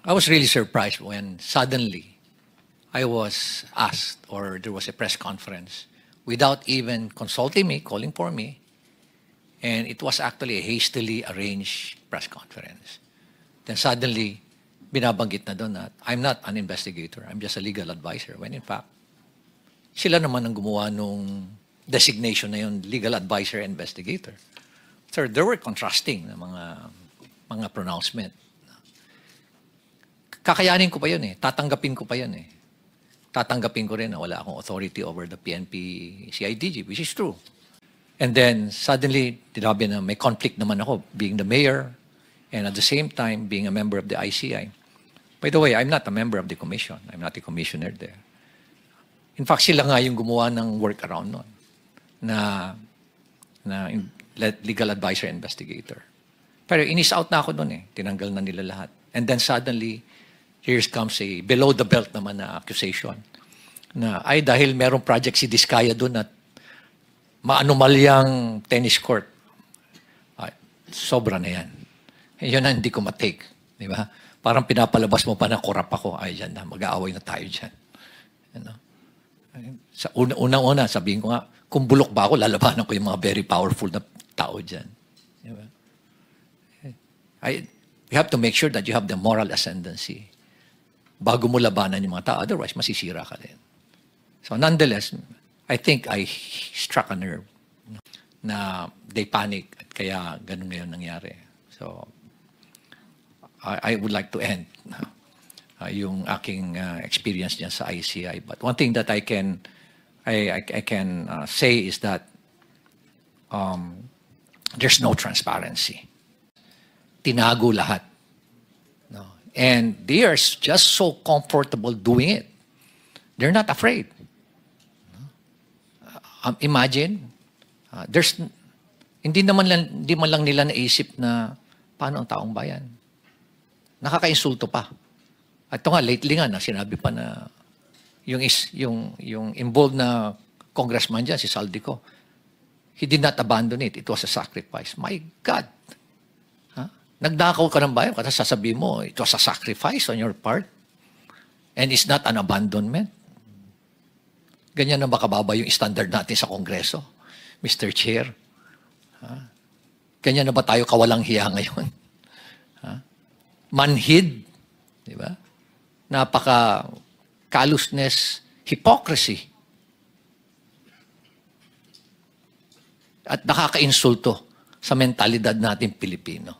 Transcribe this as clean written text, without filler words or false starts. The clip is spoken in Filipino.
I was really surprised when suddenly I was asked, or there was a press conference without even consulting me, calling for me, and it was actually a hastily arranged press conference. Then suddenly, binabanggit na doon na I'm not an investigator, I'm just a legal advisor, when in fact, sila naman ang gumawa nung designation na yun, legal advisor investigator. So there were contrasting na mga pronouncement. Kakayanin ko pa yun eh. Tatanggapin ko pa yun eh. Tatanggapin ko rin na wala akong authority over the PNP CIDG, which is true. And then suddenly, tinabi na may conflict naman ako being the mayor and at the same time being a member of the ICI. By the way, I'm not a member of the commission. I'm not a commissioner there. In fact, sila nga yung gumawa ng workaround nun na legal advisor investigator. Pero inis out na ako nun eh. Tinanggal na nila lahat. And then suddenly, here comes a below-the-belt naman na accusation na ay dahil merong project si Diskaya doon at maanumalyang tennis court. Ay, sobra na yan. Yun na hindi ko matake. Di ba? Parang pinapalabas mo pa na korap ako. Ay, yan na. Mag-aaway na tayo dyan. You know? Sa unang-una, sabihin ko nga, kung bulok ba ako, lalabanan ko yung mga very powerful na tao dyan. Di ba? You have to make sure that you have the moral ascendancy bago mo labanan yung mga tao. Otherwise, masisira ka din. So nonetheless, I think I struck a nerve na they panic at kaya ganun ngayon nangyari. So I would like to end yung aking experience dyan sa ICI. But one thing that I can say is that there's no transparency. Tinago lahat. No. And they are just so comfortable doing it. They're not afraid. Imagine, hindi man lang nila naisip na paano ang taong bayan. Nakakainsulto pa. At ito nga, lately nga, sinabi pa na yung involved na congressman dyan, si Saldico, he did not abandon it. It was a sacrifice. My God! Nagdakaw ka ng bayan, kasi sasabihin mo, it was a sacrifice on your part. And it's not an abandonment. Ganyan na ba kababa yung standard natin sa Kongreso, Mr. Chair? Ganyan na ba tayo kawalang hiya ngayon? Manhid, di ba? Napaka callousness, hypocrisy. At nakakainsulto sa mentalidad natin Pilipino.